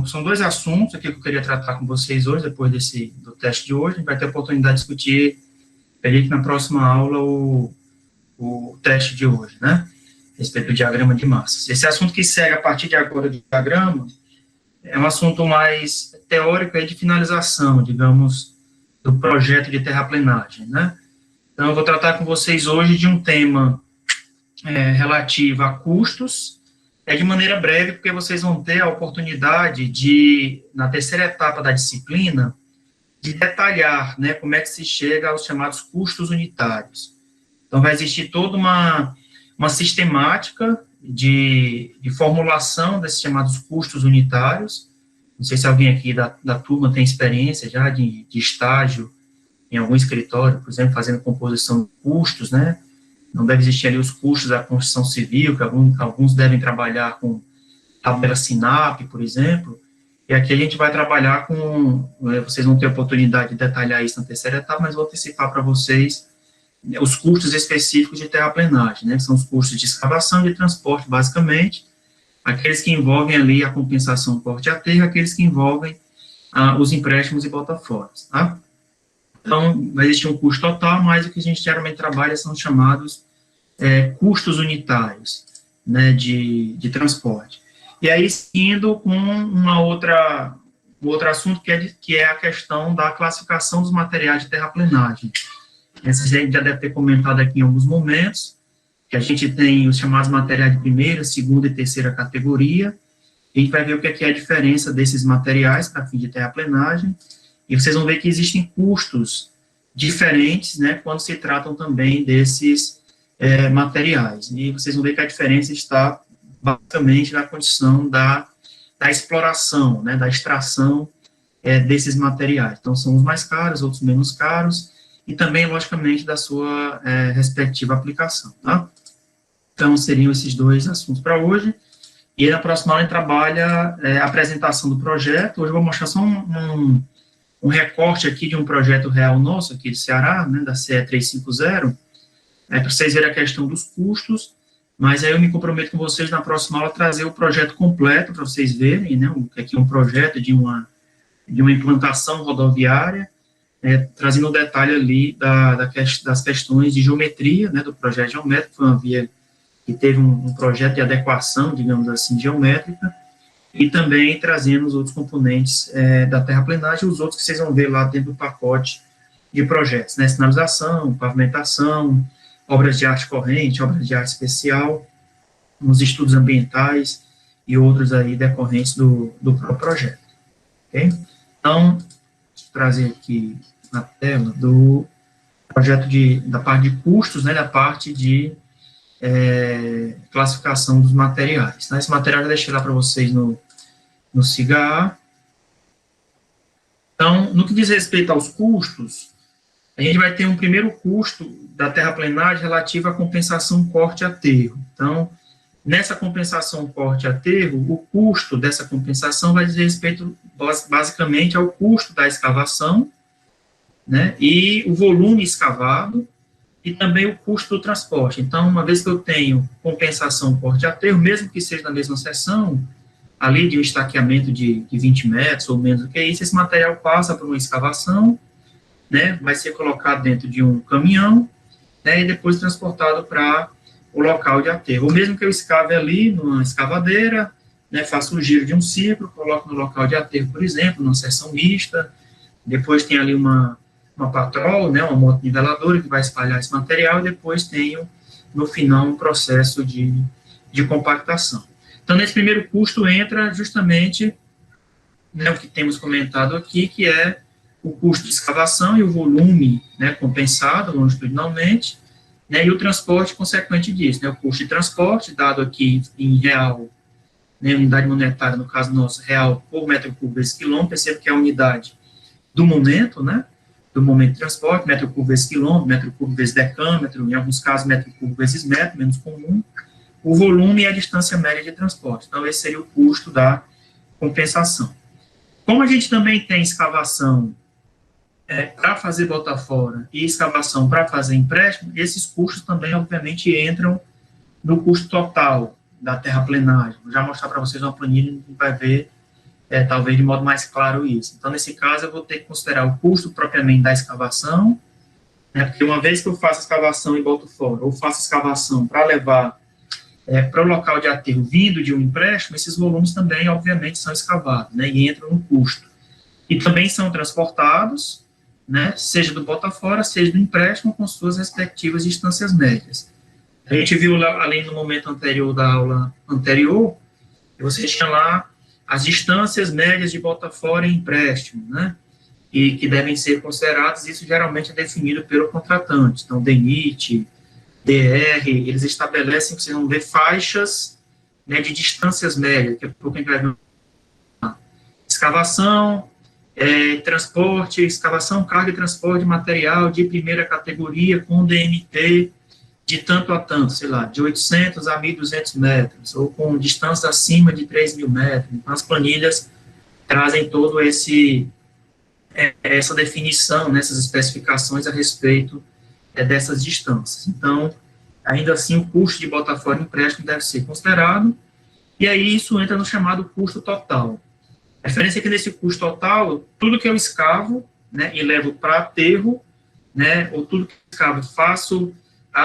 São dois assuntos aqui que eu queria tratar com vocês hoje, depois do teste de hoje. A gente vai ter a oportunidade de discutir, peguei na próxima aula, o teste de hoje, né? A respeito do diagrama de massas. Esse assunto que segue a partir de agora do diagrama é um assunto mais teórico e de finalização, digamos, do projeto de terraplenagem, né? Então, eu vou tratar com vocês hoje de um tema relativo a custos, de maneira breve, porque vocês vão ter a oportunidade de, na terceira etapa da disciplina, de detalhar, né, como é que se chega aos chamados custos unitários. Então, vai existir toda uma sistemática de formulação desses chamados custos unitários. Não sei se alguém aqui da turma tem experiência já de estágio em algum escritório, por exemplo, fazendo composição de custos, né? Não deve existir ali os custos da construção civil, que alguns devem trabalhar com tabela SINAP, por exemplo, e aqui a gente vai trabalhar vocês vão ter a oportunidade de detalhar isso na terceira etapa, mas vou antecipar para vocês os custos específicos de terraplenagem, né? São os custos de escavação e de transporte, basicamente, aqueles que envolvem ali a compensação corte a terra, aqueles que envolvem os empréstimos e botaforas, tá? Então, vai existir um custo total, mas o que a gente geralmente trabalha são os chamados custos unitários, né, de transporte. E aí, indo com um outro assunto, que é a questão da classificação dos materiais de terraplenagem. Essa a gente já deve ter comentado aqui em alguns momentos, que a gente tem os chamados materiais de primeira, segunda e terceira categoria, e a gente vai ver o que é a diferença desses materiais para fim de terraplenagem, e vocês vão ver que existem custos diferentes, né, quando se tratam também desses materiais. E vocês vão ver que a diferença está basicamente na condição da exploração, né, da extração desses materiais. Então, são os mais caros, outros menos caros, e também, logicamente, da sua respectiva aplicação, tá? Então, seriam esses dois assuntos para hoje. E aí, na próxima aula, a gente trabalha a apresentação do projeto. Hoje eu vou mostrar só um recorte aqui de um projeto real nosso, aqui do Ceará, né, da CE 350, para vocês verem a questão dos custos, mas aí eu me comprometo com vocês na próxima aula a trazer o projeto completo, para vocês verem, né, o que é um projeto de uma implantação rodoviária, trazendo o detalhe ali das questões de geometria, né, do projeto geométrico, foi uma via que teve um projeto de adequação, digamos assim, geométrica, e também trazendo os outros componentes da terraplenagem, os outros que vocês vão ver lá dentro do pacote de projetos, né, sinalização, pavimentação, obras de arte corrente, obras de arte especial, os estudos ambientais e outros aí decorrentes do próprio projeto, ok? Então, deixa eu trazer aqui na tela do projeto da parte de custos, né, da parte de classificação dos materiais. Tá? Esse material eu já deixei lá para vocês no SIGA. Então, no que diz respeito aos custos, a gente vai ter um primeiro custo da terraplenagem relativo à compensação corte-aterro. Então, nessa compensação corte-aterro, o custo dessa compensação vai dizer respeito, basicamente, ao custo da escavação, né, e o volume escavado, e também o custo do transporte. Então, uma vez que eu tenho compensação corte-aterro, mesmo que seja na mesma seção, ali de um estaqueamento de 20 metros ou menos do que isso, esse material passa por uma escavação, né, vai ser colocado dentro de um caminhão, né, e depois transportado para o local de aterro. Ou mesmo que eu escave ali numa escavadeira, né, faço um giro de um ciclo, coloco no local de aterro, por exemplo, numa seção mista, depois tem ali uma patrol, né, uma moto niveladora que vai espalhar esse material, e depois tenho, no final, um processo de compactação. Então, nesse primeiro custo entra justamente, né, o que temos comentado aqui, que é o custo de escavação e o volume, né, compensado longitudinalmente, né, e o transporte consequente disso, né, o custo de transporte, dado aqui em real, né, unidade monetária, no caso nosso, real por metro cúbico vezes quilômetro, percebo que é a unidade do momento, né, do momento de transporte, metro cúbico vezes quilômetro, metro cúbico vezes decâmetro, em alguns casos metro cúbico vezes metro, menos comum, o volume e a distância média de transporte. Então, esse seria o custo da compensação. Como a gente também tem escavação para fazer bota fora e escavação para fazer empréstimo, esses custos também, obviamente, entram no custo total, da terraplenagem. Vou já mostrar para vocês uma planilha que vai ver, talvez de modo mais claro isso. Então, nesse caso, eu vou ter que considerar o custo propriamente da escavação, né, porque uma vez que eu faço a escavação e boto fora, ou faço a escavação para levar para o local de aterro vindo de um empréstimo, esses volumes também, obviamente, são escavados, né, e entram no custo. E também são transportados, né, seja do bota-fora, seja do empréstimo, com suas respectivas distâncias médias. A gente viu lá, além no momento anterior da aula anterior, que você tinha lá as distâncias médias de bota-fora e empréstimo, né, e que devem ser consideradas, isso geralmente é definido pelo contratante. Então, DENIT, DR, eles estabelecem que vocês vão ver faixas, né, de distâncias médias, daqui a pouco a gente vai ver escavação, transporte, escavação, carga e transporte de material de primeira categoria com DMT de tanto a tanto, sei lá, de 800 a 1.200 metros, ou com distância acima de 3.000 metros. Então, as planilhas trazem todo essa definição, nessas especificações a respeito dessas distâncias. Então, ainda assim, o custo de botar fora empréstimo deve ser considerado, e aí isso entra no chamado custo total. A diferença é que nesse custo total, tudo que eu escavo, né, e levo para aterro, né, ou tudo que eu escavo, faço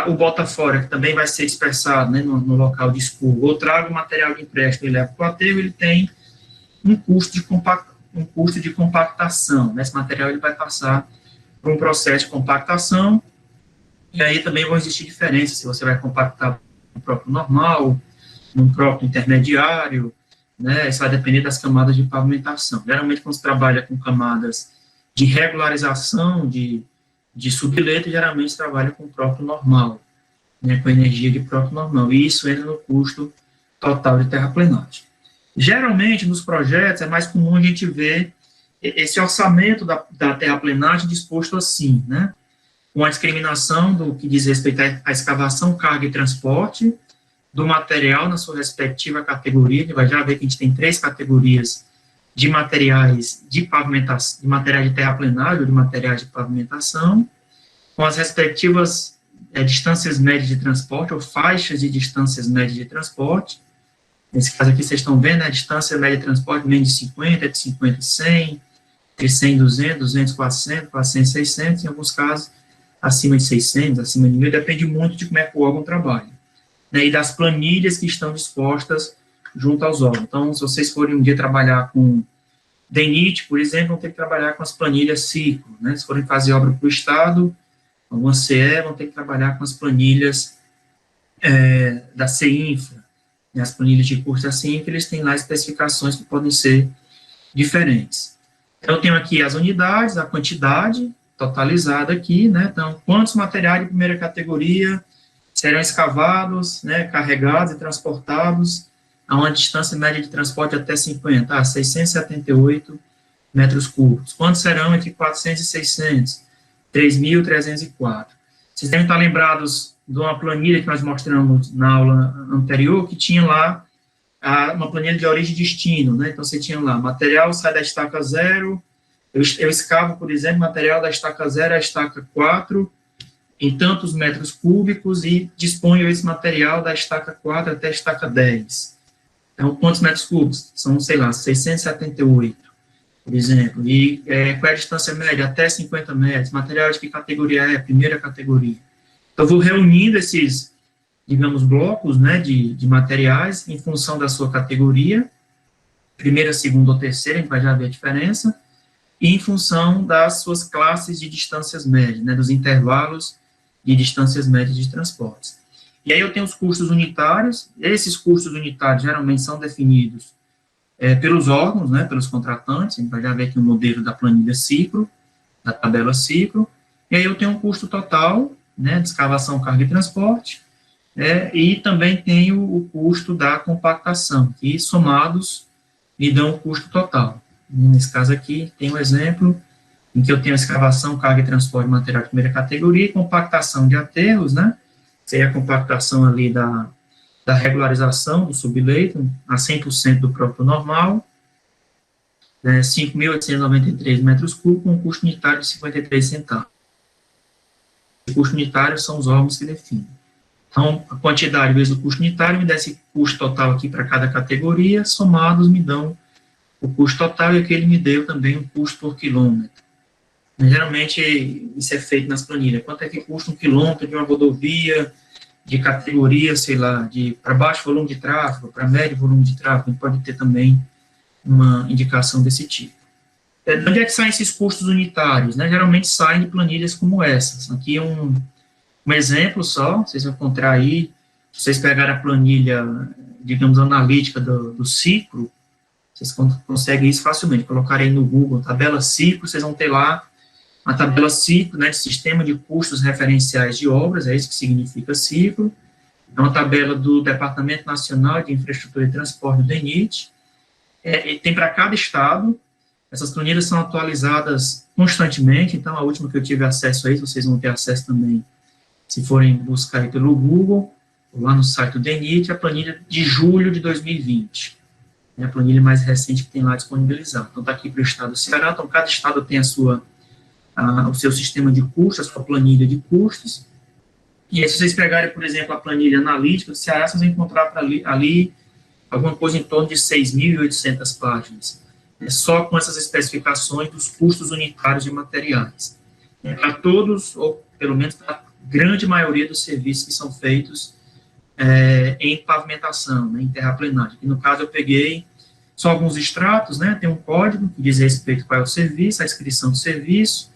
o bota fora, que também vai ser dispersado, né, no local de escovo, ou trago o material de empréstimo e levo para o aterro, ele tem um custo de compactação. Esse material ele vai passar por um processo de compactação, e aí também vão existir diferenças, se você vai compactar no próprio normal, no próprio intermediário, né, isso vai depender das camadas de pavimentação. Geralmente, quando se trabalha com camadas de regularização de subleito, geralmente se trabalha com o próprio normal, né, com energia de próprio normal, e isso entra no custo total de terraplenagem. Geralmente, nos projetos, é mais comum a gente ver esse orçamento da terraplenagem disposto assim, né, com a discriminação do que diz respeito à escavação, carga e transporte do material na sua respectiva categoria. Ele vai já ver que a gente tem 3 categorias de materiais de pavimentação, de materiais de terraplenagem ou de materiais de pavimentação, com as respectivas distâncias médias de transporte ou faixas de distâncias médias de transporte. Nesse caso aqui, vocês estão vendo, a distância média de transporte menos de 50, de 50 a 100, de 100 200, 200 400, 400 600, em alguns casos acima de 600, acima de 1.000, depende muito de como é que o órgão trabalha, né, e das planilhas que estão dispostas junto aos órgãos. Então, se vocês forem um dia trabalhar com DENIT, por exemplo, vão ter que trabalhar com as planilhas ciclo, né, se forem fazer obra para o Estado, alguma CE, vão ter que trabalhar com as planilhas da CINFRA, né, as planilhas de curso da CINFRA, eles têm lá especificações que podem ser diferentes. Então, eu tenho aqui as unidades, a quantidade totalizada aqui, né, então, quantos materiais de primeira categoria serão escavados, né, carregados e transportados a uma distância média de transporte até 50, 678 metros cúbicos. Quantos serão entre 400 e 600? 3.304. Vocês devem estar lembrados de uma planilha que nós mostramos na aula anterior, que tinha lá uma planilha de origem e destino, né? Então, você tinha lá, material sai da estaca 0, eu escavo, por exemplo, material da estaca 0 à estaca 4, em tantos metros cúbicos, e disponho esse material da estaca 4 até a estaca 10. Então, quantos metros cúbicos? São, sei lá, 678, por exemplo. E qual é a distância média? Até 50 metros. Material de que categoria é? Primeira categoria. Então, eu vou reunindo esses, digamos, blocos, né, de materiais em função da sua categoria, primeira, segunda ou terceira, a gente vai já ver a diferença, e em função das suas classes de distâncias médias, né, dos intervalos de distâncias médias de transportes. E aí eu tenho os custos unitários. Esses custos unitários geralmente são definidos pelos órgãos, né, pelos contratantes. A gente vai já ver aqui o modelo da planilha ciclo, da tabela ciclo. E aí eu tenho um custo total, né, de escavação, carga e transporte, e também tenho o custo da compactação, que somados me dão o custo total. Nesse caso aqui, tem um exemplo em que eu tenho escavação, carga e transporte de material de primeira categoria, e compactação de aterros, né, seria a compactação ali da regularização do subleito, a 100% do próprio normal, 5.893 metros cúbicos, com um custo unitário de 53 centavos. O custo unitário são os órgãos que definem. Então, a quantidade vezes o custo unitário me dá esse custo total aqui para cada categoria, somados me dão o custo total, e aqui ele me deu também um custo por quilômetro. Geralmente, isso é feito nas planilhas. Quanto é que custa um quilômetro de uma rodovia de categoria, sei lá, para baixo volume de tráfego, para médio volume de tráfego? A gente pode ter também uma indicação desse tipo. De onde é que saem esses custos unitários? Né? Geralmente saem de planilhas como essas. Aqui é um exemplo só, vocês vão encontrar aí, se vocês pegarem a planilha, digamos, analítica do ciclo, vocês conseguem isso facilmente, colocarem no Google, tabela ciclo, vocês vão ter lá a tabela ciclo, né, de sistema de custos referenciais de obras, é isso que significa ciclo, é uma tabela do Departamento Nacional de Infraestrutura e Transporte, do DENIT, e tem para cada estado. Essas planilhas são atualizadas constantemente, então a última que eu tive acesso a isso, vocês vão ter acesso também, se forem buscar aí pelo Google, ou lá no site do DENIT, a planilha de julho de 2020, é a planilha mais recente que tem lá disponibilizada. Então, está aqui para o estado do Ceará, então cada estado tem o seu sistema de custos, a sua planilha de custos, e aí, se vocês pegarem, por exemplo, a planilha analítica do Ceará, vocês vão encontrar ali alguma coisa em torno de 6.800 páginas, só com essas especificações dos custos unitários de materiais. Para todos, ou pelo menos para a grande maioria dos serviços que são feitos em pavimentação, né, em terraplenagem. E no caso, eu peguei só alguns extratos, né, tem um código que diz respeito qual é o serviço, a inscrição do serviço,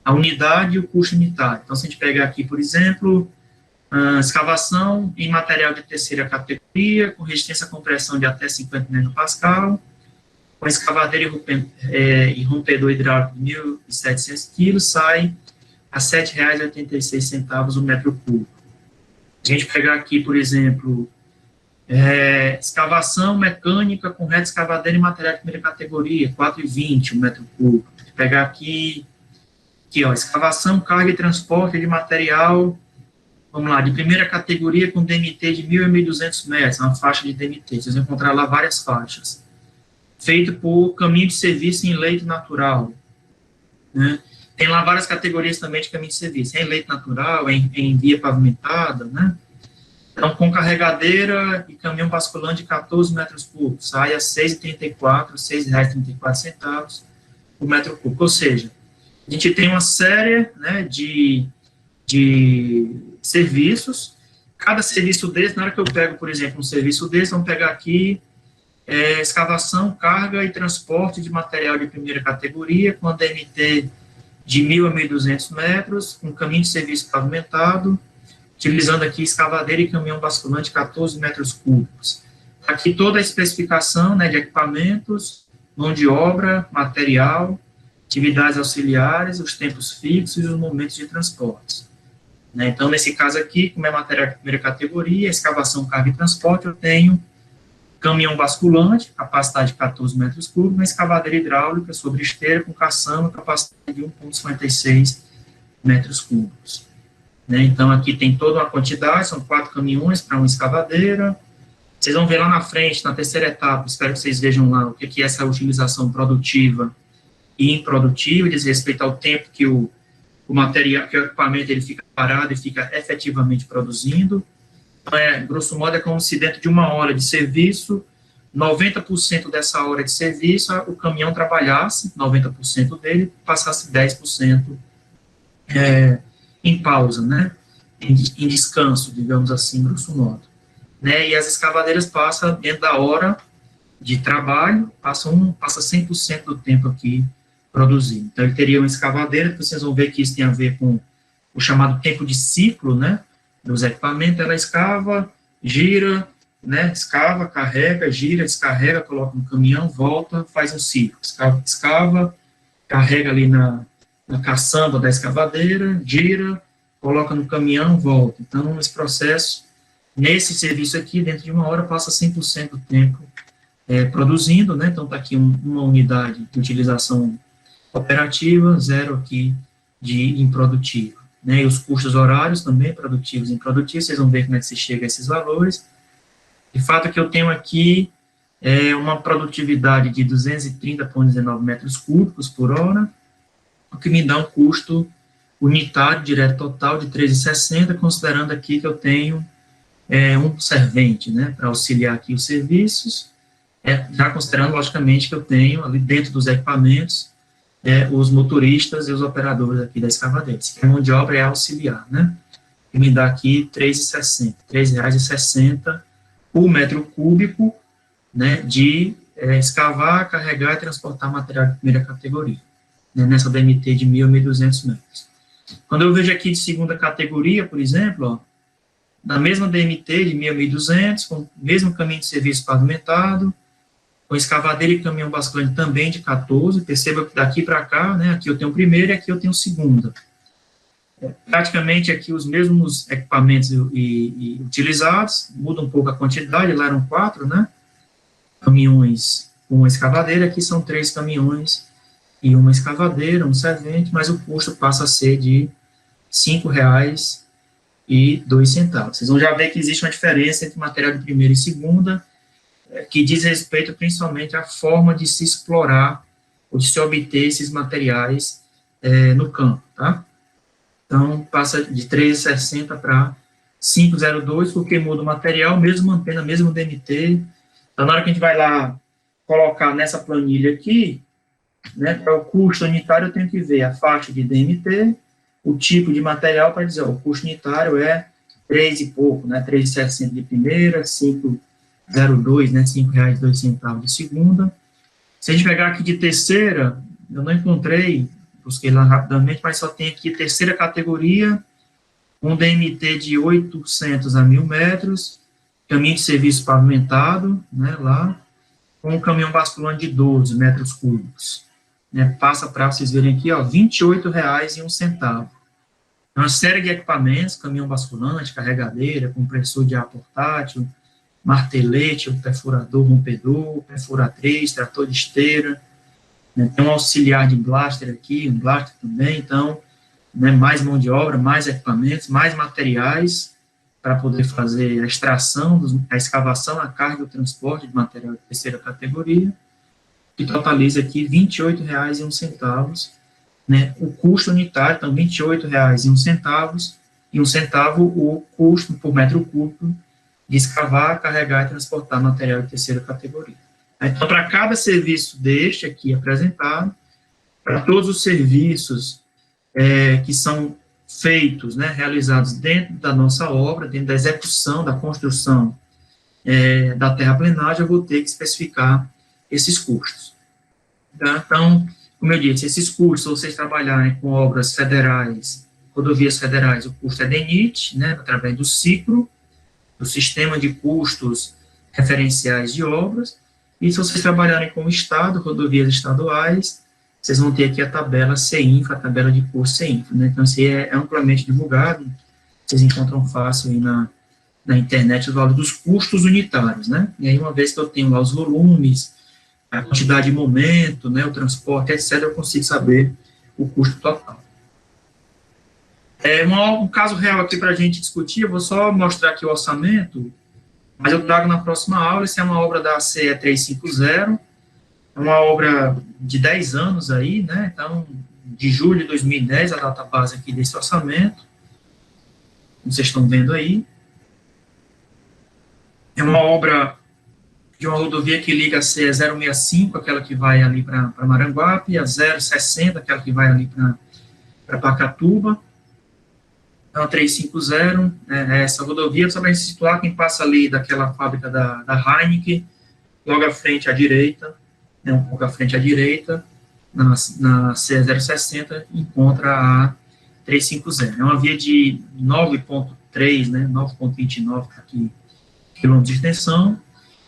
a unidade e o custo unitário. Então, se a gente pegar aqui, por exemplo, escavação em material de terceira categoria, com resistência à compressão de até 50 MPa, com escavadeira e rompedor hidráulico de 1.700 kg, sai a R$ 7,86 o metro cúbico. Se a gente pegar aqui, por exemplo, escavação mecânica com reta escavadeira e material de primeira categoria, R$ 4,20 o metro cúbico. Pegar aqui, ó, escavação, carga e transporte de material, vamos lá, de primeira categoria com DMT de 1.000 a 1.200 metros, uma faixa de DMT, vocês vão encontrar lá várias faixas. Feito por caminho de serviço em leito natural, né? Tem lá várias categorias também de caminho de serviço, em leito natural, em via pavimentada, né? Então, com carregadeira e caminhão basculante de 14 metros cúbicos, sai a R$ 6,34, R$ 6,34 por metro cúbico. Ou seja, a gente tem uma série, né, de serviços. Cada serviço desse, na hora que eu pego, por exemplo, um serviço desse, vamos pegar aqui escavação, carga e transporte de material de primeira categoria, com a DMT de 1.000 a 1.200 metros, com caminho de serviço pavimentado, utilizando aqui escavadeira e caminhão basculante 14 metros cúbicos. Aqui toda a especificação, né, de equipamentos, mão de obra, material, atividades auxiliares, os tempos fixos e os momentos de transporte. Né, então, nesse caso aqui, como é material de primeira categoria, escavação, carga e transporte, eu tenho caminhão basculante, capacidade de 14 metros cúbicos, uma escavadeira hidráulica sobre esteira com caçamba, capacidade de 1,56 metros cúbicos. Né, então, aqui tem toda uma quantidade, são 4 caminhões para uma escavadeira. Vocês vão ver lá na frente, na terceira etapa, espero que vocês vejam lá o que é essa utilização produtiva e improdutiva, diz respeito ao tempo que o material, que o equipamento ele fica parado e fica efetivamente produzindo. Grosso modo, é como se dentro de uma hora de serviço, 90% dessa hora de serviço, o caminhão trabalhasse, 90% dele, passasse 10% em pausa, né, em descanso, digamos assim, grosso modo. Né, e as escavadeiras passam, dentro da hora de trabalho, passa 100% do tempo aqui produzindo. Então, ele teria uma escavadeira, que vocês vão ver que isso tem a ver com o chamado tempo de ciclo, né, dos equipamentos. Ela escava, gira, né, escava, carrega, gira, descarrega, coloca no caminhão, volta, faz um ciclo. Escava, carrega ali na caçamba da escavadeira, gira, coloca no caminhão, volta. Então, esse processo, nesse serviço aqui, dentro de uma hora, passa 100% do tempo produzindo, né, então está aqui uma unidade de utilização operativa, 0 aqui de improdutivo. Né, e os custos horários também, produtivos e improdutivos, vocês vão ver como é que se chega a esses valores. De fato, que eu tenho aqui uma produtividade de 230,19 metros cúbicos por hora, o que me dá um custo unitário, direto total, de 13,60, considerando aqui que eu tenho um servente, né, para auxiliar aqui os serviços, já considerando, logicamente, que eu tenho ali dentro dos equipamentos os motoristas e os operadores aqui da escavadeira, que a mão de obra é auxiliar, né, que me dá aqui R$ 3,60 por metro cúbico, né, de escavar, carregar e transportar material de primeira categoria, né, nessa DMT de 1.000 a 1.200 metros. Quando eu vejo aqui de segunda categoria, por exemplo, ó, na mesma DMT de 1.000 a 1.200, com o mesmo caminho de serviço pavimentado, com escavadeira e caminhão basculante também de 14, perceba que daqui para cá, né, aqui eu tenho primeira e aqui eu tenho segunda. Praticamente aqui os mesmos equipamentos e utilizados, muda um pouco a quantidade, lá eram 4, né, caminhões com escavadeira, aqui são 3 caminhões e uma escavadeira, um servente, mas o custo passa a ser de R$ 5,02. Vocês vão já ver que existe uma diferença entre material de primeira e segunda, que diz respeito principalmente à forma de se explorar ou de se obter esses materiais no campo, tá? Então, passa de 13,60 para 5,02, porque muda o material, mesmo mantendo a mesma DMT. Então, na hora que a gente vai lá colocar nessa planilha aqui, né, para o custo unitário, eu tenho que ver a faixa de DMT, o tipo de material, para dizer, ó, o custo unitário é 3 e pouco, né, 3,60 de primeira, 5,02, né, R$ 5,02 de segunda. Se a gente pegar aqui de terceira, eu não encontrei, busquei lá rapidamente, mas só tem aqui terceira categoria, um DMT de 800 a 1.000 metros, caminho de serviço pavimentado, né, lá, com um caminhão basculante de 12 metros cúbicos. Né, passa para vocês verem aqui, ó, R$ 28,01. Uma série de equipamentos, caminhão basculante, carregadeira, compressor de ar portátil, martelete, um perfurador, rompedor, perfuratriz, trator de esteira, né, tem um auxiliar de blaster aqui, um blaster também, então, né, mais mão de obra, mais equipamentos, mais materiais para poder fazer a extração, a escavação, a carga e o transporte de material de terceira categoria, que totaliza aqui R$ 28,01, né, o custo unitário, então, R$ 28,01, e um centavo o custo por metro cúbico de escavar, carregar e transportar material de terceira categoria. Então, para cada serviço deste aqui apresentado, para todos os serviços que são feitos, né, realizados dentro da nossa obra, dentro da execução, da construção da terraplenagem, eu vou ter que especificar esses custos. Tá? Então, como eu disse, esses custos, se vocês trabalharem com obras federais, rodovias federais, o custo é DENIT, né, através do CICRO, do Sistema de Custos Referenciais de Obras, e se vocês trabalharem com o Estado, rodovias estaduais, vocês vão ter aqui a tabela CINFRA, a tabela de custo CINFRA, né? Então, isso é amplamente divulgado, vocês encontram fácil aí na internet o valor dos custos unitários, né? E aí, uma vez que eu tenho lá os volumes, a quantidade de momento, né, o transporte, etc., eu consigo saber o custo total. Um caso real aqui para a gente discutir, eu vou só mostrar aqui o orçamento, mas eu trago na próxima aula. Essa é uma obra da CE 350, é uma obra de 10 anos aí, né, então, de julho de 2010, a data base aqui desse orçamento, como vocês estão vendo aí. É uma obra de uma rodovia que liga a CE 065, aquela que vai ali para Maranguape, a 060, aquela que vai ali para Pacatuba. Então, a 350, essa rodovia, só para se situar, quem passa ali daquela fábrica da Heineken, logo à frente à direita, né, um pouco à frente à direita, na CE 060, encontra a 350. É uma via de 9,3, né, 9,29 quilômetros de extensão,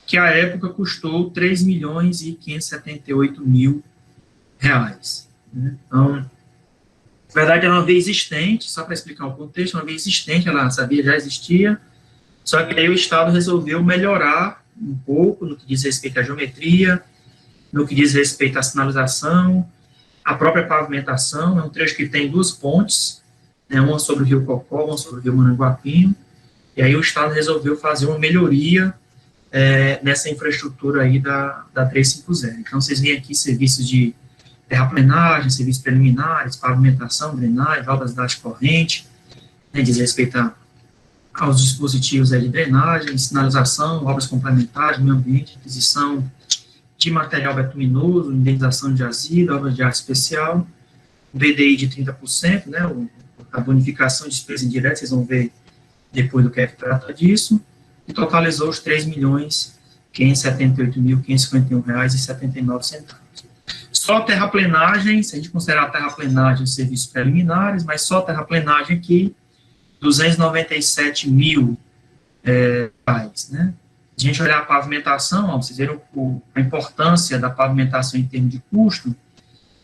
que à época custou R$ 3.578.000. Né? Então, na verdade, era uma via existente, só para explicar o contexto, uma via existente, essa via já existia, só que aí o Estado resolveu melhorar um pouco no que diz respeito à geometria, no que diz respeito à sinalização, a própria pavimentação. É um trecho que tem 2 pontes, né, uma sobre o Rio Cocó, uma sobre o Rio Maranguapinho, e aí o Estado resolveu fazer uma melhoria nessa infraestrutura aí da 350. Então, vocês veem aqui serviços de terraplenagem, serviços preliminares, pavimentação, drenagem, obras de corrente, né, diz respeito aos dispositivos de drenagem, sinalização, obras complementares, meio ambiente, aquisição de material betuminoso, indenização de jazido, obras de arte especial, VDI de 30%, né, a bonificação de despesas indiretas, vocês vão ver depois do que é que trata disso, e totalizou os R$3.578.551,79. Só terraplenagem, se a gente considerar a terraplenagem serviços preliminares, mas só terraplenagem aqui, 297 mil reais, né? Se a gente olhar a pavimentação, ó, vocês viram a importância da pavimentação em termos de custo,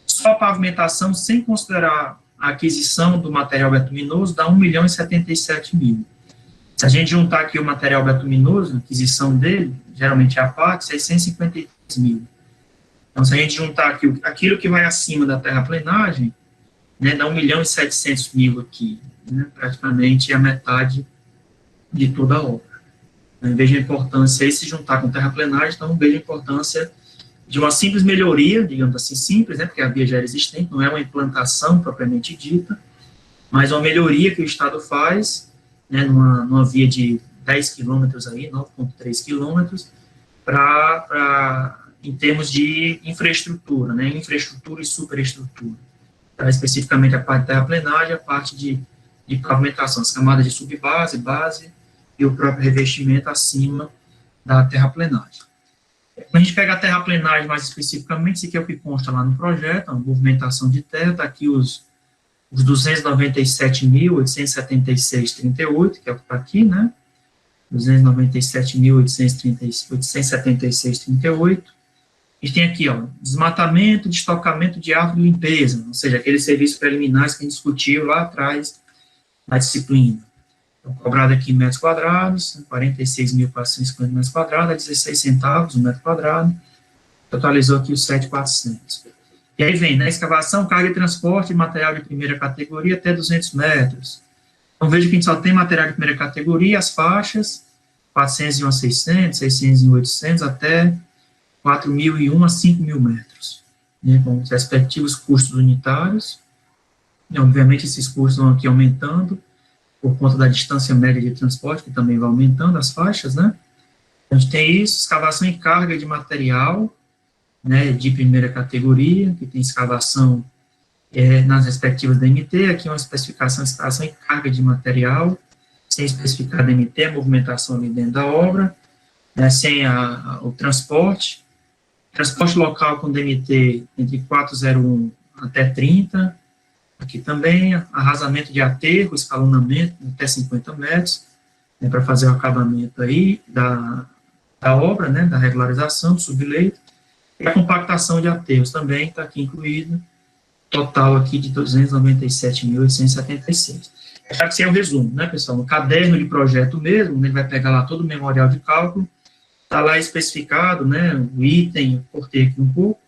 só a pavimentação, sem considerar a aquisição do material betuminoso, dá 1.077.000. Se a gente juntar aqui o material betuminoso, a aquisição dele, geralmente é a parte, 653.000. Então, se a gente juntar aqui aquilo que vai acima da terraplenagem, né, dá 1.700.000 aqui, né, praticamente a metade de toda a obra. Então, veja a importância, aí se juntar com terraplenagem, então veja a importância de uma simples melhoria, digamos assim, simples, né, porque a via já era existente, não é uma implantação propriamente dita, mas uma melhoria que o Estado faz, né, numa via de 10 quilômetros aí, 9,3 quilômetros, em termos de infraestrutura, né, infraestrutura e superestrutura. Tá, especificamente a parte de terraplenagem, a parte de pavimentação, as camadas de subbase, base e o próprio revestimento acima da terraplenagem. Quando a gente pega a terraplenagem mais especificamente, isso aqui é o que consta lá no projeto, a movimentação de terra, está aqui os 297.876,38, que é o que está aqui, né? 297.876,38. A gente tem aqui, ó, desmatamento, destocamento de árvore e limpeza, ou seja, aqueles serviços preliminares que a gente discutiu lá atrás na disciplina. Então, cobrado aqui em metros quadrados, 46.450 metros quadrados, a 16 centavos o metro quadrado, totalizou aqui os 7.400. E aí vem, né, escavação, carga e transporte de material de primeira categoria até 200 metros. Então, veja que a gente só tem material de primeira categoria, as faixas, 401 a 600, 601 a 800, até 4.001 a 5.000 metros, né, com os respectivos custos unitários. E, obviamente, esses custos vão aqui aumentando, por conta da distância média de transporte, que também vai aumentando as faixas, né? A gente tem isso, escavação e carga de material, né, de primeira categoria, que tem escavação nas respectivas DMT, aqui uma especificação, escavação e carga de material, sem especificar DMT, a movimentação ali dentro da obra, né, sem o transporte local com DMT entre 401 até 30, aqui também, arrasamento de aterro, escalonamento até 50 metros, né, para fazer o acabamento aí da obra, né, da regularização do subleito, e a compactação de aterros também está aqui incluído, total aqui de 297.876. É claro que esse é o resumo, né, pessoal? No caderno de projeto mesmo, ele vai pegar lá todo o memorial de cálculo, está lá especificado, né, o item, eu cortei aqui um pouco,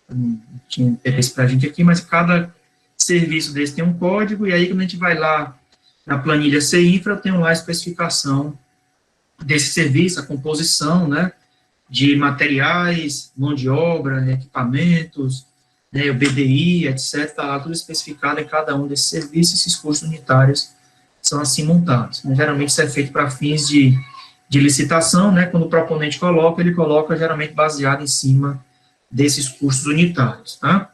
não tinha interesse para a gente aqui, mas cada serviço desse tem um código, e aí quando a gente vai lá na planilha CINFRA, eu tenho lá a especificação desse serviço, a composição, né, de materiais, mão de obra, equipamentos, né, o BDI, etc., está lá tudo especificado em cada um desses serviços, esses custos unitários são assim montados. Né, geralmente isso é feito para fins de licitação, né, quando o proponente coloca, ele coloca geralmente baseado em cima desses custos unitários, tá?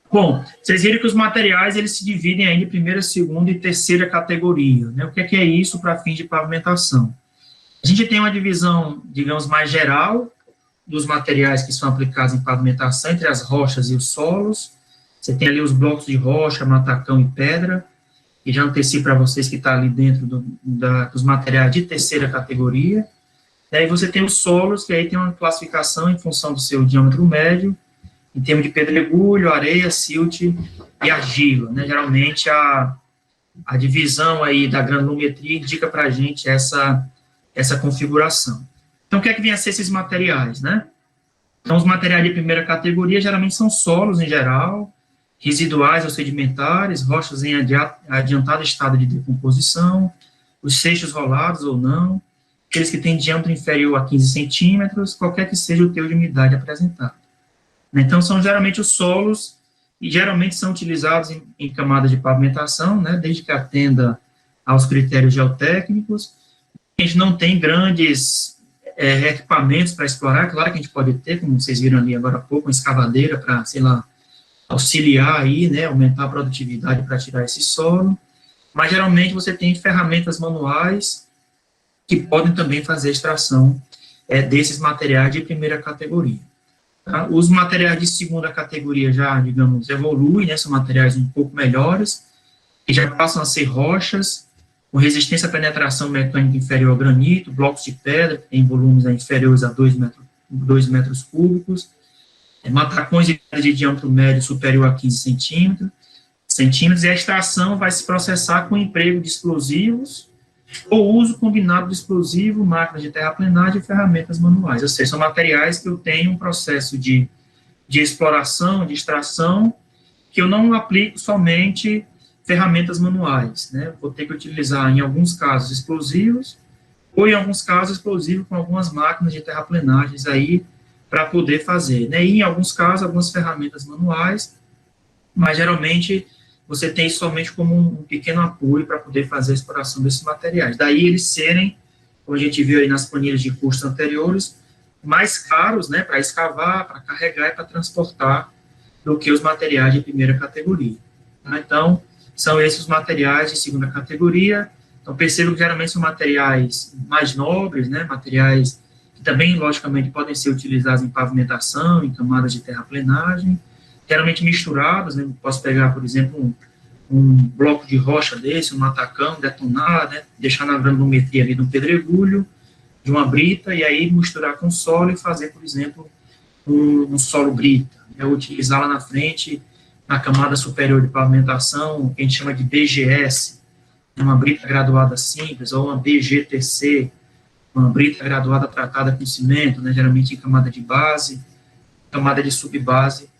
Bom, vocês viram que os materiais, eles se dividem aí em primeira, segunda e terceira categoria, né? O que é isso para fins de pavimentação? A gente tem uma divisão, digamos, mais geral dos materiais que são aplicados em pavimentação entre as rochas e os solos. Você tem ali os blocos de rocha, matacão e pedra, e já antecipo para vocês que está ali dentro dos materiais de terceira categoria. E aí você tem os solos, que aí tem uma classificação em função do seu diâmetro médio, em termos de pedregulho, areia, silt e argila, né? Geralmente a divisão aí da granulometria indica para a gente essa configuração. Então, o que é que vem a ser esses materiais, né? Então, os materiais de primeira categoria geralmente são solos em geral, residuais ou sedimentares, rochas em adiantado estado de decomposição, os seixos rolados ou não, aqueles que têm diâmetro inferior a 15 centímetros, qualquer que seja o teor de umidade apresentado. Então, são geralmente os solos, e geralmente são utilizados em camadas de pavimentação, né, desde que atenda aos critérios geotécnicos. A gente não tem grandes equipamentos para explorar, claro que a gente pode ter, como vocês viram ali agora há pouco, uma escavadeira para, sei lá, auxiliar aí, né, aumentar a produtividade para tirar esse solo, mas geralmente você tem ferramentas manuais que podem também fazer a extração desses materiais de primeira categoria. Tá? Os materiais de segunda categoria já, digamos, evoluem, né, são materiais um pouco melhores, que já passam a ser rochas, com resistência à penetração mecânica inferior ao granito, blocos de pedra, que têm volumes inferiores a 2 metros cúbicos, matacões de diâmetro médio superior a 15 centímetros, e a extração vai se processar com o emprego de explosivos ou uso combinado de explosivo, máquinas de terraplenagem e ferramentas manuais. Ou seja, são materiais que eu tenho um processo de exploração, de extração, que eu não aplico somente ferramentas manuais, né? Vou ter que utilizar, em alguns casos, explosivos, ou em alguns casos, explosivos com algumas máquinas de terraplenagens aí, para poder fazer, né? E em alguns casos, algumas ferramentas manuais, mas geralmente você tem somente como um pequeno apoio para poder fazer a exploração desses materiais. Daí eles serem, como a gente viu aí nas planilhas de custos anteriores, mais caros, né, para escavar, para carregar e para transportar do que os materiais de primeira categoria. Tá? Então, são esses os materiais de segunda categoria. Então, percebam que geralmente são materiais mais nobres, né, materiais que também, logicamente, podem ser utilizados em pavimentação, em camadas de terraplenagem, geralmente misturados, né? Posso pegar, por exemplo, um bloco de rocha desse, um matacão, detonar, né? Deixar na granulometria ali de um pedregulho, de uma brita, e aí misturar com solo e fazer, por exemplo, um solo brita. Né? Utilizar lá na frente, na camada superior de pavimentação, que a gente chama de BGS, uma brita graduada simples, ou uma BGTC, uma brita graduada tratada com cimento, né? Geralmente em camada de base, camada de subbase,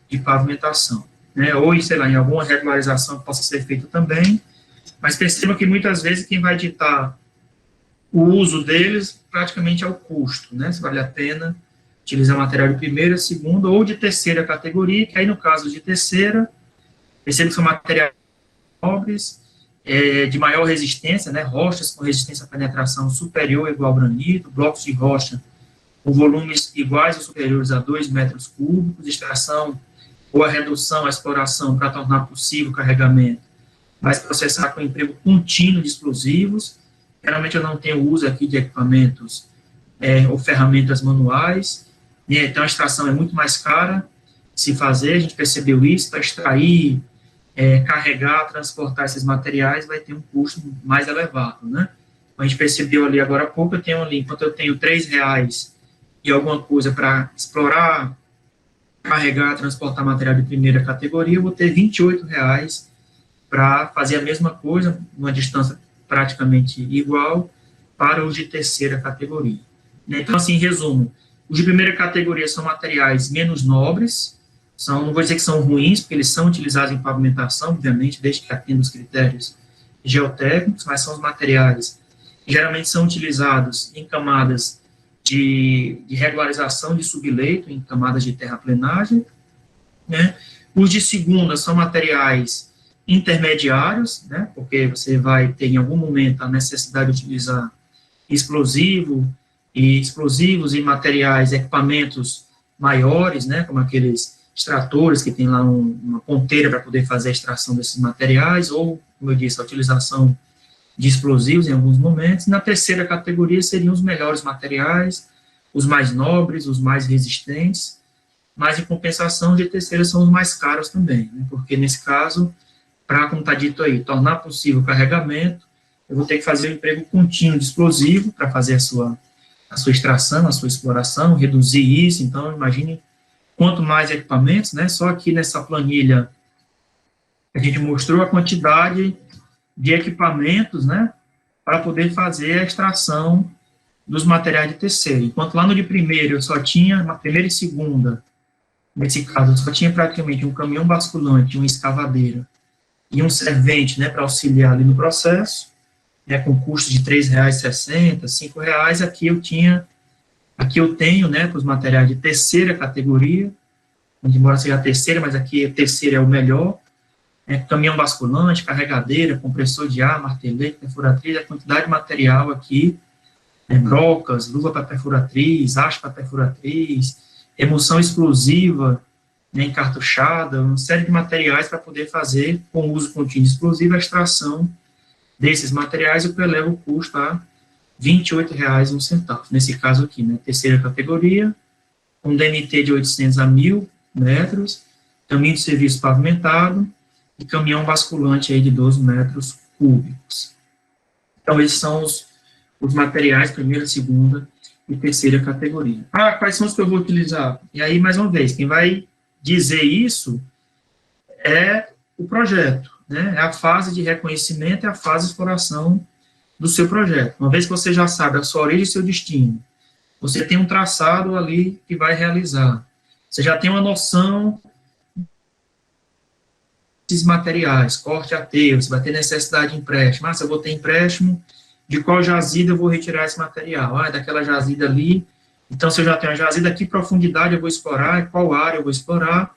de pavimentação, né, ou, sei lá, em alguma regularização que possa ser feita também, mas perceba que muitas vezes quem vai ditar o uso deles praticamente é o custo, né, se vale a pena utilizar material de primeira, segunda ou de terceira categoria, que aí no caso de terceira, perceba que são materiais nobres, de maior resistência, né, rochas com resistência à penetração superior ou igual ao granito, blocos de rocha com volumes iguais ou superiores a 2 metros cúbicos, extração ou a redução, a exploração para tornar possível o carregamento, vai se processar com emprego contínuo de explosivos. Geralmente eu não tenho uso aqui de equipamentos ou ferramentas manuais, né? Então a extração é muito mais cara se fazer, a gente percebeu isso, para extrair, carregar, transportar esses materiais vai ter um custo mais elevado, né? A gente percebeu ali agora há pouco, eu tenho ali, enquanto eu tenho R$3 e alguma coisa para explorar, carregar, transportar material de primeira categoria, eu vou ter R$28 para fazer a mesma coisa, numa distância praticamente igual, para os de terceira categoria. Então, assim, em resumo, os de primeira categoria são materiais menos nobres, não vou dizer que são ruins, porque eles são utilizados em pavimentação, obviamente, desde que atendam os critérios geotécnicos, mas são os materiais que geralmente são utilizados em camadas de regularização de subleito, em camadas de terraplenagem, né? Os de segunda são materiais intermediários, né? Porque você vai ter em algum momento a necessidade de utilizar explosivos e materiais, equipamentos maiores, né? Como aqueles extratores que tem lá uma ponteira para poder fazer a extração desses materiais, ou, como eu disse, a utilização de explosivos em alguns momentos. Na terceira categoria seriam os melhores materiais, os mais nobres, os mais resistentes, mas em compensação de terceira são os mais caros também, né? Porque nesse caso, para, como está dito aí, tornar possível o carregamento, eu vou ter que fazer um emprego contínuo de explosivo para fazer a sua extração, a sua exploração, reduzir isso. Então imagine quanto mais equipamentos, né? Só aqui nessa planilha a gente mostrou a quantidade de equipamentos, né, para poder fazer a extração dos materiais de terceiro. Enquanto lá no de primeiro eu só tinha, na primeira e segunda, nesse caso, eu só tinha praticamente um caminhão basculante, uma escavadeira e um servente, né, para auxiliar ali no processo, né, com custo de R$3,60, R$5, aqui eu tenho, né, para os materiais de terceira categoria, embora seja a terceira, mas aqui a terceira é o melhor, caminhão basculante, carregadeira, compressor de ar, martelete, perfuratriz, a quantidade de material aqui, brocas, luva para perfuratriz, haste para perfuratriz, remoção explosiva, encartuchada, uma série de materiais para poder fazer, com uso contínuo explosivo, a extração desses materiais, o que eleva o custo a R$ 28,01. Nesse caso aqui, terceira categoria, um DMT de 800 a 1.000 metros, caminho de serviço pavimentado e caminhão basculante aí de 12 metros cúbicos. Então, esses são os materiais, primeira, segunda e terceira categoria. Quais são os que eu vou utilizar? E aí, mais uma vez, quem vai dizer isso é o projeto, é a fase de reconhecimento e a fase de exploração do seu projeto. Uma vez que você já sabe a sua origem e seu destino, você tem um traçado ali que vai realizar, você já tem uma noção desses materiais, corte a aterro, você vai ter necessidade de empréstimo. Se eu vou ter empréstimo, de qual jazida eu vou retirar esse material? É daquela jazida ali. Então, se eu já tenho a jazida, que profundidade eu vou explorar, qual área eu vou explorar,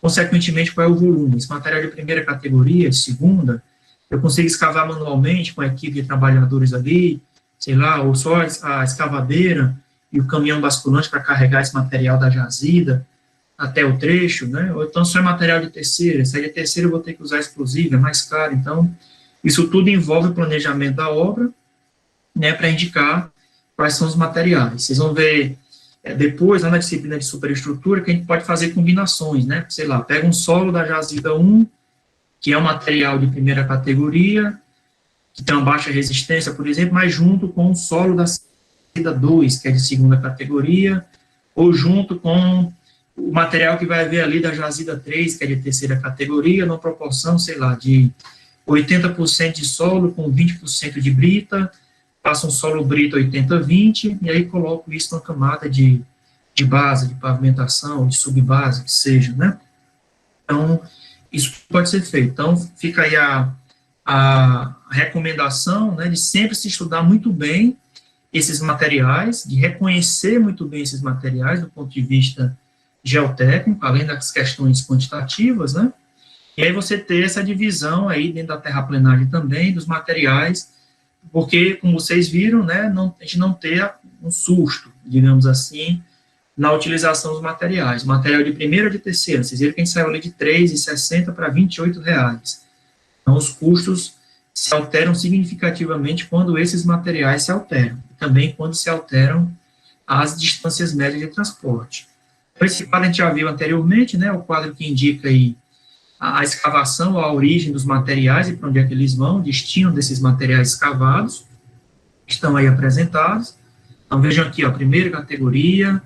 consequentemente, qual é o volume. Esse material de primeira categoria, de segunda, eu consigo escavar manualmente com a equipe de trabalhadores ali, sei lá, ou só a escavadeira e o caminhão basculante para carregar esse material da jazida até o trecho, ou então só é material de terceira. Se é de terceira, eu vou ter que usar explosivo, é mais caro. Então, isso tudo envolve o planejamento da obra, para indicar quais são os materiais. Vocês vão ver depois, lá na disciplina de superestrutura, que a gente pode fazer combinações, sei lá, pega um solo da jazida 1, que é um material de primeira categoria, que tem uma baixa resistência, por exemplo, mas junto com o solo da jazida 2, que é de segunda categoria, ou junto com o material que vai haver ali da jazida 3, que é de terceira categoria, numa proporção, sei lá, de 80% de solo com 20% de brita, faço um solo brito 80-20, e aí coloco isso numa camada de base, de pavimentação, de subbase, que seja, Então, isso pode ser feito. Então, fica aí a recomendação, de sempre se estudar muito bem esses materiais, de reconhecer muito bem esses materiais do ponto de vista geotécnico, além das questões quantitativas, E aí você ter essa divisão aí dentro da terraplenagem também, dos materiais, porque, como vocês viram, a gente não ter um susto, digamos assim, na utilização dos materiais. Material de primeira ou de terceira, vocês viram que a gente saiu ali de R$ 3,60 para R$ 28,00. Então, os custos se alteram significativamente quando esses materiais se alteram, e também quando se alteram as distâncias médias de transporte. Então, esse quadro a gente já viu anteriormente, o quadro que indica aí a escavação, a origem dos materiais e para onde é que eles vão, o destino desses materiais escavados, estão aí apresentados. Então, vejam aqui, primeira categoria,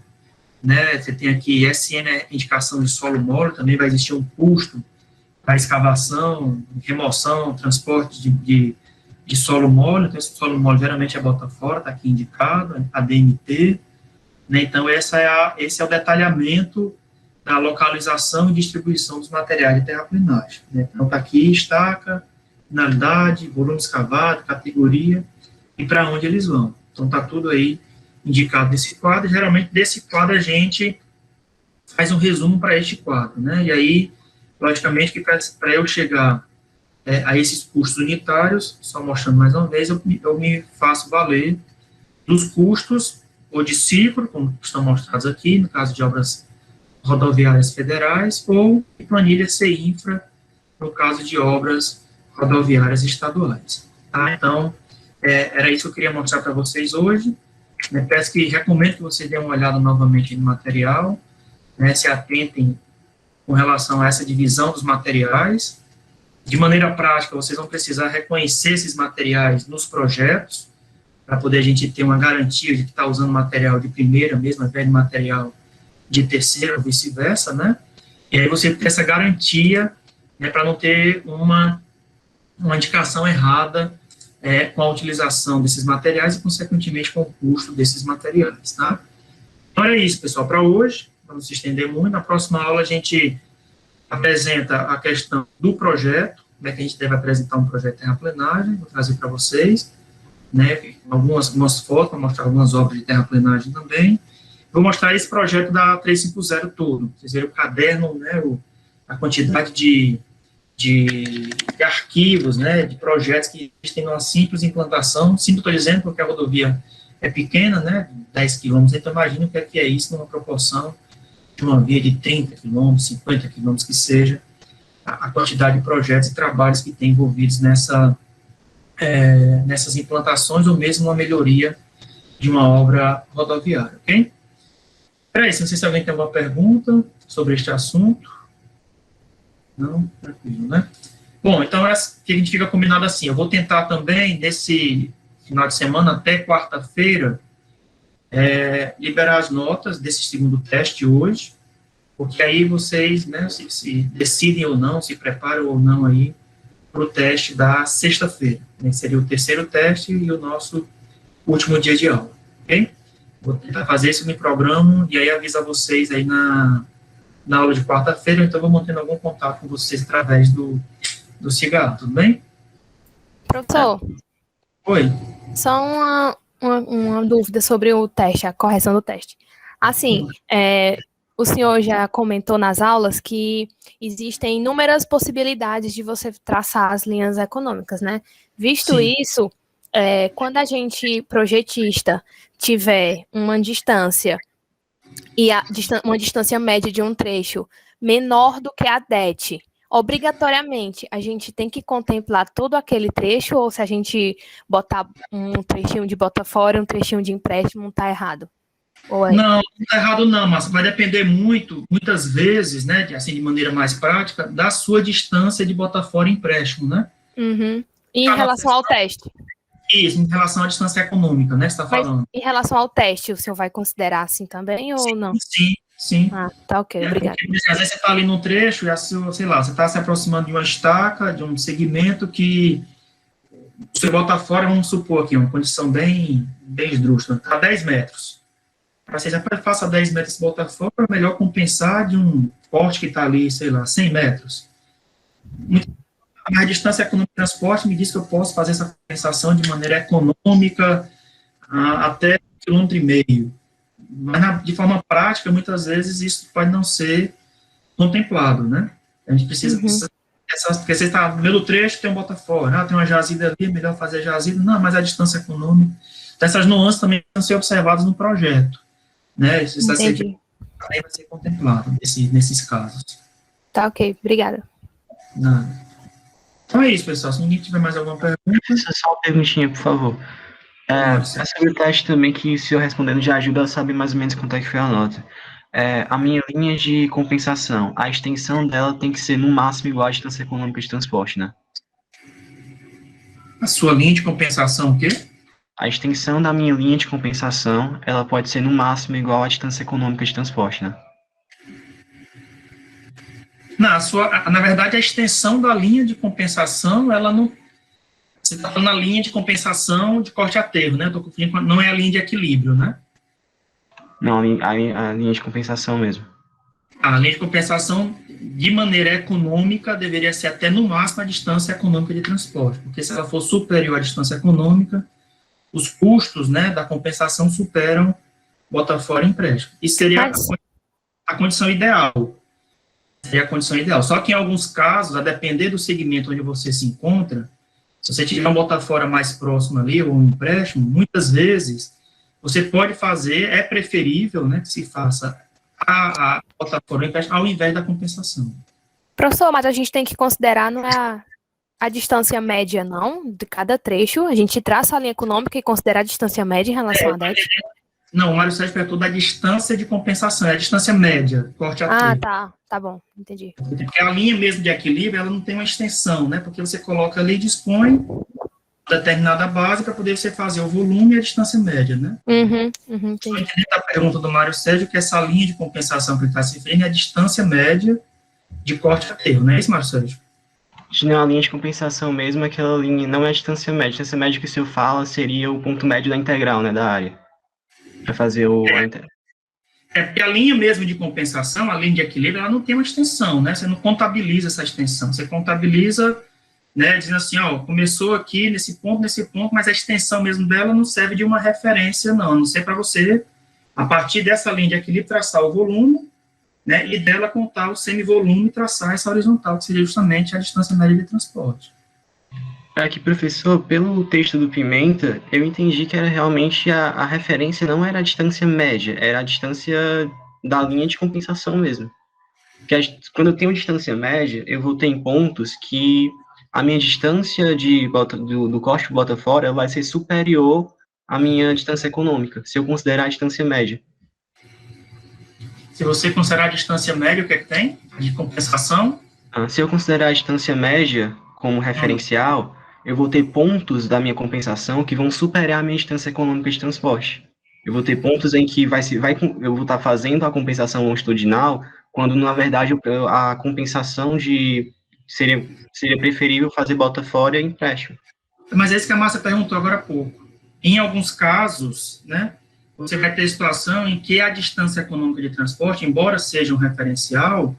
você tem aqui SN, indicação de solo mole, também vai existir um custo para escavação, remoção, transporte de solo mole. Então, esse solo mole geralmente é bota fora, está aqui indicado, a DMT, Então, esse é o detalhamento da localização e distribuição dos materiais de terraplenagem. Então, está aqui estaca, finalidade, volume escavado, categoria e para onde eles vão. Então, está tudo aí indicado nesse quadro. Geralmente, desse quadro, a gente faz um resumo para este quadro. E aí, logicamente, que para eu chegar a esses custos unitários, só mostrando mais uma vez, eu me faço valer dos custos, ou de ciclo, como estão mostrados aqui, no caso de obras rodoviárias federais, ou de planilha CINFRA, no caso de obras rodoviárias estaduais. Então, era isso que eu queria mostrar para vocês hoje. Peço que recomendo que vocês dêem uma olhada novamente no material, se atentem com relação a essa divisão dos materiais. De maneira prática, vocês vão precisar reconhecer esses materiais nos projetos, para poder a gente ter uma garantia de que está usando material de primeira mesmo, ao invés de material de terceira, ou vice-versa, E aí você ter essa garantia, para não ter uma indicação errada com a utilização desses materiais e, consequentemente, com o custo desses materiais, tá? Então, é isso, pessoal, para hoje. Vamos se estender muito. Na próxima aula, a gente apresenta a questão do projeto, que a gente deve apresentar um projeto de terraplenagem, vou trazer para vocês, algumas fotos para mostrar algumas obras de terraplenagem também. Vou mostrar esse projeto da 350 todo. Vocês viram o caderno, né, a quantidade de arquivos, né, de projetos que existem numa simples implantação. Simples, estou dizendo, porque a rodovia é pequena, né, 10 quilômetros, então imagina o que é isso numa proporção de uma via de 30 quilômetros, 50 quilômetros que seja, a quantidade de projetos e trabalhos que tem envolvidos nessas implantações, ou mesmo uma melhoria de uma obra rodoviária, ok? Peraí, não sei se alguém tem alguma pergunta sobre este assunto. Não? Tranquilo, né? Bom, então, o que a gente fica combinado assim, eu vou tentar também, nesse final de semana, até quarta-feira, liberar as notas desse segundo teste hoje, porque aí vocês, né, se decidem ou não, se preparam ou não aí para o teste da sexta-feira, né, seria o terceiro teste e o nosso último dia de aula, ok? Vou tentar fazer isso, me programo, e aí aviso a vocês aí na aula de quarta-feira, então vou mantendo algum contato com vocês através do cigarro, tudo bem? Professor, Oi. só uma dúvida sobre o teste, a correção do teste. Assim, o senhor já comentou nas aulas que existem inúmeras possibilidades de você traçar as linhas econômicas, né? Visto Sim. isso, quando a gente, projetista, tiver uma distância e uma distância média de um trecho menor do que a DET, obrigatoriamente a gente tem que contemplar todo aquele trecho, ou se a gente botar um trechinho de bota fora, um trechinho de empréstimo, não está errado? Não, não está errado não, mas vai depender muitas vezes, né, assim, de maneira mais prática, da sua distância de botar fora empréstimo, né? Uhum. E em relação ao teste? Isso, em relação à distância econômica, né, que você está falando. Mas em relação ao teste, o senhor vai considerar assim também, ou não? Sim. Ah, tá ok, obrigada. Porque, às vezes você está ali no trecho, e sei lá, você está se aproximando de uma estaca, de um segmento que você bota fora, vamos supor aqui, uma condição bem esdrúxula, está a 10 metros. Para você já faça 10 metros e botar fora, é melhor compensar de um corte que está ali, sei lá, 100 metros. A distância econômica de transporte me diz que eu posso fazer essa compensação de maneira econômica até 1,5 km. Mas, de forma prática, muitas vezes isso pode não ser contemplado, né? A gente precisa... Porque você está no meio do trecho, tem um bota fora, tem uma jazida ali, é melhor fazer a jazida. Não, mas a distância econômica... Então, essas nuances também vão ser observadas no projeto, né? Isso também vai ser contemplado nesses casos. Tá ok, obrigada. Nada. Então é isso, pessoal. Se ninguém tiver mais alguma pergunta... Só uma perguntinha, por favor. Sobre o teste também, que o senhor respondendo já ajuda a saber mais ou menos quanto é que foi a nota. A minha linha de compensação, a extensão dela tem que ser no máximo igual à distância econômica de transporte, né? A sua linha de compensação, o quê? A extensão da minha linha de compensação, ela pode ser no máximo igual à distância econômica de transporte, né? Não, na verdade, a extensão da linha de compensação, ela não... Você está falando a linha de compensação de corte aterro, né? Não é a linha de equilíbrio, né? Não, a linha de compensação mesmo. A linha de compensação, de maneira econômica, deveria ser até no máximo a distância econômica de transporte, porque se ela for superior à distância econômica, os custos, né, da compensação superam bota fora empréstimo. Isso seria a condição ideal. Seria a condição ideal. Só que em alguns casos, a depender do segmento onde você se encontra, se você tiver um bota fora mais próximo ali, ou um empréstimo, muitas vezes você pode fazer, é preferível, né, que se faça a bota fora o empréstimo ao invés da compensação. Professor, mas a gente tem que considerar não é a distância média, não, de cada trecho. A gente traça a linha econômica e considera a distância média em relação à DET. Não, o Mário Sérgio perguntou da distância de compensação, é a distância média, corte aterro. Tá bom, entendi. Porque a linha mesmo de equilíbrio, ela não tem uma extensão, né, porque você coloca ali e dispõe determinada base para poder você fazer o volume e a distância média, né? Entendi. Estou entendendo a pergunta do Mário Sérgio, que essa linha de compensação que ele está se referindo é a distância média de corte aterro, não é isso, Mário Sérgio? Não, a linha de compensação mesmo, aquela linha não é a distância média. A distância média que o senhor fala seria o ponto médio da integral, né, da área. Para fazer porque a linha mesmo de compensação, a linha de equilíbrio, ela não tem uma extensão, né? Você não contabiliza essa extensão. Você contabiliza, né, dizendo assim, ó, começou aqui nesse ponto, mas a extensão mesmo dela não serve de uma referência, não. A não ser para você A partir dessa linha de equilíbrio, traçar o volume, né, e dela contar o semivolume e traçar essa horizontal, que seria justamente a distância média de transporte. Aqui, professor, pelo texto do Pimenta, eu entendi que era realmente a referência não era a distância média, era a distância da linha de compensação mesmo. Porque quando eu tenho distância média, eu vou ter em pontos que a minha distância do corte bota fora vai ser superior à minha distância econômica, se eu considerar a distância média. Se você considerar a distância média, o que é que tem? De compensação? Se eu considerar a distância média como referencial, eu vou ter pontos da minha compensação que vão superar a minha distância econômica de transporte. Eu vou ter pontos em que eu vou estar fazendo a compensação longitudinal, quando, na verdade, a compensação seria preferível fazer bota fora e empréstimo. Mas é isso que a Márcia perguntou agora há pouco. Em alguns casos, né, você vai ter situação em que a distância econômica de transporte, embora seja um referencial,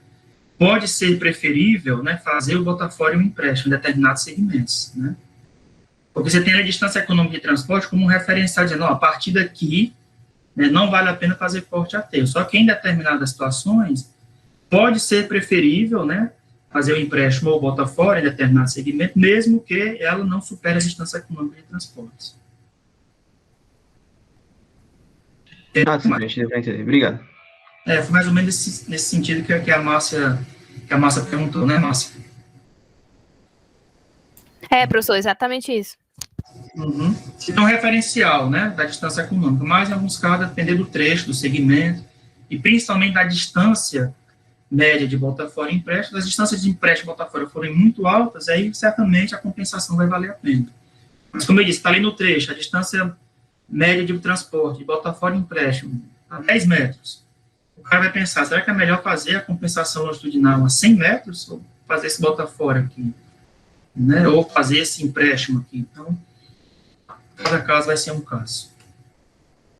pode ser preferível, né, fazer o bota fora e o empréstimo em determinados segmentos, né? Porque você tem a distância econômica de transporte como um referencial, dizendo, a partir daqui, né, não vale a pena fazer porte aterro. Só que em determinadas situações, pode ser preferível, né, fazer o empréstimo ou bota fora em determinado segmento, mesmo que ela não supere a distância econômica de transporte. Obrigado. Foi mais ou menos nesse sentido que a Márcia perguntou, né, Márcia? Professor, exatamente isso. Uhum. Então, referencial, né, da distância econômica, mas em alguns casos, depender do trecho, do segmento, e principalmente da distância média de bota fora e empréstimo. As distâncias de empréstimo e bota fora forem muito altas, aí certamente a compensação vai valer a pena. Mas, como eu disse, está ali no trecho, a distância média de transporte, de bota fora e empréstimo, a 10 metros. O cara vai pensar, será que é melhor fazer a compensação longitudinal a 100 metros ou fazer esse bota fora aqui? Né? Ou fazer esse empréstimo aqui? Então, cada caso vai ser um caso.